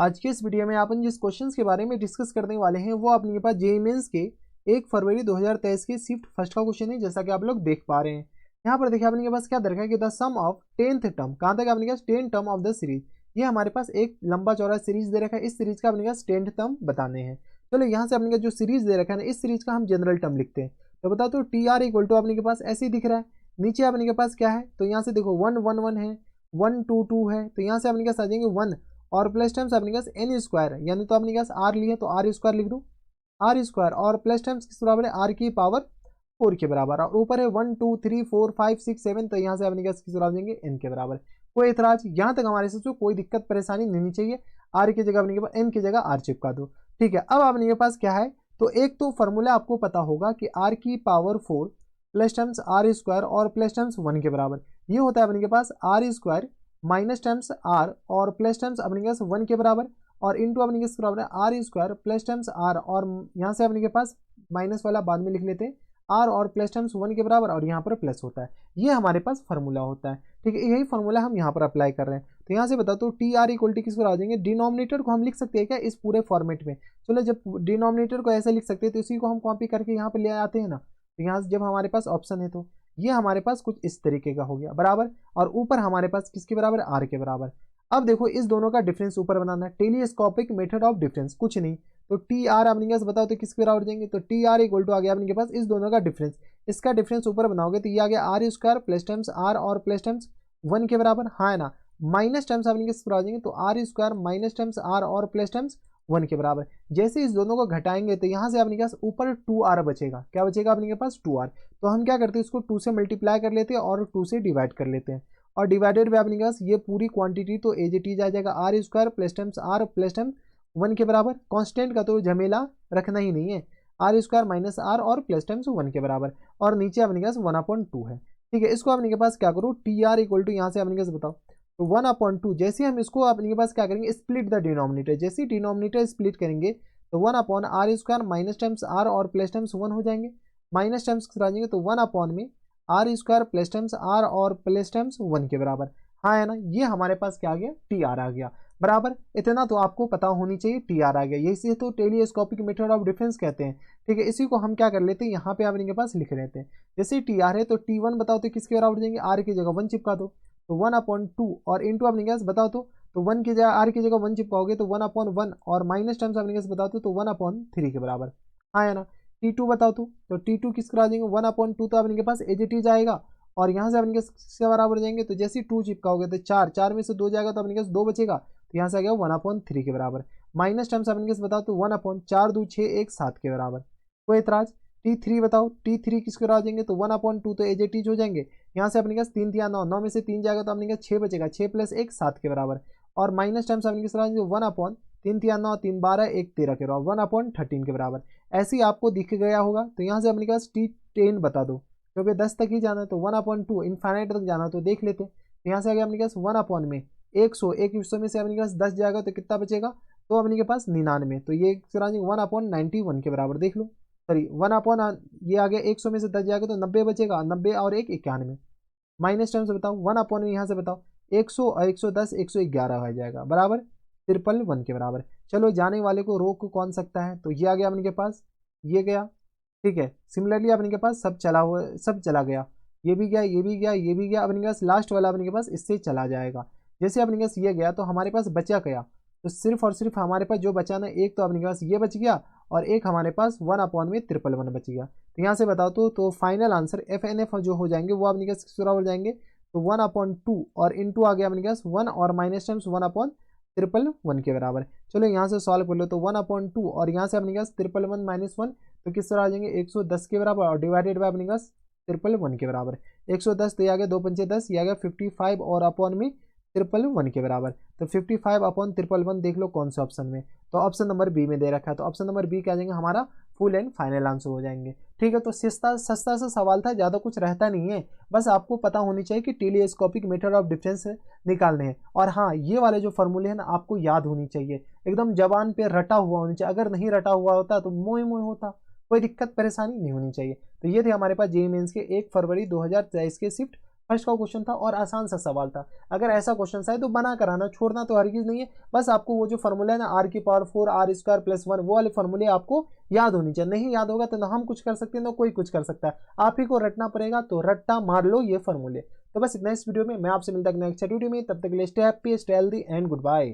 आज के इस वीडियो में अपन जिस क्वेश्चंस के बारे में डिस्कस करने वाले हैं वो अपने पास जेईई मेंस के 1 फरवरी 2023 के शिफ्ट फर्स्ट का क्वेश्चन है, जैसा कि आप लोग देख पा रहे हैं। यहाँ पर देखिए अपने के पास क्या दे रखा है कि the some of 10th term, कहाँ तक अपने पास 10 टर्म ऑफ द सीरीज। ये हमारे पास एक लंबा चौड़ा सीरीज दे रखा है, इस सीरीज का अपने पास 10th टर्म बताने हैं। चलो यहाँ से अपने जो सीरीज दे रखा है ना, इस सीरीज का हम जनरल टर्म लिखते हैं। तो बताओ तो टी आर इक्वल टू अपने के पास ऐसे ही दिख रहा है। नीचे अपने के पास क्या है, तो यहाँ से देखो 1 1 1 है, 1 2 2 है, तो यहाँ से अपने के पास आ जाएंगे 1 और प्लस टर्म्स अपने पास एन स्क्वायर, यानी तो अपने पास आर लिए तो आर स्क्वायर लिख दो, आर स्क्वायर और प्लस टर्म्स किस बराबर है, आर की पावर 4 के बराबर, और ऊपर है 1 2 3 4 5 6 7, तो यहाँ से अपने पास किस बराबर देंगे एन के बराबर। कोई एतराज यहाँ तक हमारे से कोई दिक्कत परेशानी नहीं चाहिए। आर की जगह अपने के पास एन की जगह आर चिपका दो। ठीक है, अब अपने के पास क्या है, तो एक तो फॉर्मूला आपको पता होगा कि आर की power 4 plus terms r square और प्लस टर्म्स 1 के बराबर, ये होता है अपने के पास r square minus terms r और प्लस टर्म्स अपने के पास 1 के बराबर, और इंटू अपने के बराबर है r square plus terms r, और यहाँ से अपने के पास माइनस वाला बाद में लिख लेते हैं, आर और प्लस टर्म्स 1 के बराबर, और यहाँ पर प्लस होता है। ये हमारे पास फॉर्मूला होता है। ठीक है, यही फॉर्मूला हम यहाँ पर अप्लाई कर रहे हैं। तो यहाँ से बता तो टी आर इक्वल टू किस पर आ जाएंगे, डिनोमिनेटर को हम लिख सकते हैं क्या इस पूरे फॉर्मेट में। चलो जब डिनोमिनेटर को ऐसे लिख सकते हैं तो इसी को हम कॉपी करके यहाँ पर ले आते हैं ना। तो यहाँ से जब हमारे पास ऑप्शन है तो ये हमारे पास कुछ इस तरीके का हो गया बराबर, और ऊपर हमारे पास किसके बराबर, आर के बराबर। अब देखो इस दोनों का डिफरेंस ऊपर बनाना है, टेलीस्कोपिक मेथड ऑफ डिफरेंस, कुछ नहीं। तो टी आर अपने पास बताओ तो किसके बराबर देंगे, तो टी आर इक्वल टू आ गया अपने पास इस दोनों का डिफरेंस। इसका डिफरेंस ऊपर बनाओगे तो ये आ गया r square plus terms r और प्लस टर्म्स 1 के बराबर, हाँ है ना। माइनस टर्म्स अपने किस पर आ जाएंगे, तो r square minus terms r और प्लस टर्म्स 1 के बराबर। जैसे इस दोनों को घटाएंगे तो यहाँ से अपने पास ऊपर 2r बचेगा। क्या बचेगा अपने के पास, 2r। तो हम क्या करते हैं, इसको 2 से मल्टीप्लाई कर लेते हैं और 2 से डिवाइड कर लेते हैं, और डिवाइडेड बाय अपने पास ये पूरी क्वांटिटी तो एज इट इज आ जाएगा r square plus terms r plus term 1 के बराबर। कांस्टेंट का तो झमेला रखना ही नहीं है, आर स्क्वायर माइनस आर और प्लस टर्म्स 1 के बराबर, और नीचे अपने पास 1/2 है। ठीक है, इसको अपने के पास क्या करो, टी आर इक्वल टू यहाँ से अपने पास बताओ तो 1/2, जैसे हम इसको अपने के पास क्या करेंगे, स्प्लिट द डिनोमिनेटर, जैसे डिनोमिनेटर स्प्लिट करेंगे तो 1/r square minus terms r और प्लस टर्म्स 1 हो जाएंगे, माइनस टर्म्स आ जाएंगे तो 1 में r square plus terms r और प्लस टर्म्स 1 के बराबर, हाँ है ना। ये हमारे पास क्या आ गया, टी आर आ गया बराबर। इतना तो आपको पता होनी चाहिए, टी आर आ गया, ये इसे तो टेलीस्कोपिक मेथड ऑफ डिफरेंस कहते हैं। ठीक है, इसी को हम क्या कर लेते हैं, यहाँ पे अपने के पास लिख लेते हैं। जैसे टी आर है तो टी वन बताओ तो किसके बराबर देंगे, आर की जगह 1 चिपका दो, तो 1/2 और इंटू अपने पास बताओ तो 1 की जगह आर की जगह 1 चिपकाओगे तो 1/1, और माइनस टर्म्स अपने पास बताओ तो 1/3 के बराबर, हाँ है ना। T2 बताओ तो T2 किसके आ जाएंगे, 1/2, तो अपने के पास एज इट इज आएगा, और यहाँ से अपने के किसके बराबर जाएंगे, तो जैसे 2 चिपकाओगे तो 4, 4 में से 2 जाएगा तो अपने के 2 बचेगा, तो यहाँ से आ गया 1/3 के बराबर। माइनस टर्म्स अपने के बताओ तो 1/4 2 6 1 7 के बराबर। कोई एतराज। T3 बताओ, T3 किसके आ जाएंगे, तो 1/2 तो एज इट इज हो जाएंगे। यहाँ से अपने पास 3 9, 9 में से 3 जाएगा तो अपने पास 6 बचेगा, 6 प्लस 1 7 के बराबर, और माइनस टर्म्स अपने किस 1/3 9 3 12 1 13 के बराबर, 1/13 के बराबर। ऐसे ही आपको दिख गया होगा। तो यहाँ से अपने पास T10 बता दो, क्योंकि 10 तक ही जाना है तो 1/2 इनफाइनाइट तक जाना तो देख लेते हैं। तो यहाँ से आ गया अपने पास 1 में 100, 100 में से अपने पास 10 जाएगा तो कितना बचेगा, तो अपने के पास 99, तो ये 1/91 के बराबर देख लो। सॉरी 1 ये आ गया 100 में से 10 जाएगा तो 90 बचेगा, 90 और 1 91। माइनस टर्म से बताओ 1 में यहाँ से बताओ 100 और 110 111 हो जाएगा बराबर 1 के बराबर। चलो जाने वाले को रोक कौन सकता है, तो ये आ गया अपने के पास, ये गया। ठीक है, सिमिलरली अपने के पास सब चला हुआ, सब चला गया, ये भी गया, ये भी गया, ये भी गया, अपने के पास लास्ट वाला अपने के पास इससे चला जाएगा। जैसे अपने के पास ये गया तो हमारे पास बचा गया, तो सिर्फ और सिर्फ हमारे पास जो बचा ना, एक तो अपने के पास ये बच गया, और एक हमारे पास 1/1 बच गया। तो यहाँ से बताओ तो final answer F N F जो हो जाएंगे वो अपने पास किस बराबर जाएंगे, तो 1/2 और इंटू आ गया अपने पास 1 और माइनस टर्म्स 1/1 के बराबर। चलो यहाँ से सॉल्व कर लो तो 1/2 और यहाँ से अपने पास 1 माइनस 1 तो किस तरह आ जाएंगे 110 के बराबर, और डिवाइडेड बाय अपने पास 1 के बराबर। 110 तो ये आ गया 2 पंचे 10, ये आ गया 55 और अपॉन में 1 के बराबर। तो 55/1 देख लो कौन सा ऑप्शन में, तो ऑप्शन नंबर बी में दे रखा है, तो ऑप्शन नंबर बी क्या आ जाएंगे हमारा फुल एंड फाइनल आंसर हो जाएंगे। ठीक है, तो सस्ता सस्ता सा सवाल था, ज़्यादा कुछ रहता नहीं है, बस आपको पता होनी चाहिए कि टेलीस्कोपिक मेथड ऑफ डिफरेंस निकालने हैं। और हाँ, ये वाले जो फॉर्मूले हैं ना आपको याद होनी चाहिए, एकदम जबान पे रटा हुआ होनी चाहिए, अगर नहीं रटा हुआ होता तो मोए मोए होता, कोई दिक्कत परेशानी नहीं होनी चाहिए। तो ये थे हमारे पास जेईई मेंस के 1 फरवरी 2023 के शिफ्ट फर्स्ट का क्वेश्चन था और आसान सा सवाल था। अगर ऐसा क्वेश्चन आए तो बना कराना, छोड़ना तो हर चीज नहीं है। बस आपको वो जो फॉर्मूला है ना r की पावर 4 r स्क्वायर प्लस 1, वो वाले फॉर्मूले आपको याद होनी चाहिए। नहीं याद होगा तो ना हम कुछ कर सकते हैं ना कोई कुछ कर सकता है, आप ही को रटना पड़ेगा। तो रट्टा मार लो ये फॉर्मूले। तो बस इतना इस वीडियो में, मैं आपसे मिलता हूं नेक्स्ट वीडियो में। तब तक के लिए stay happy, stay healthy and good bye.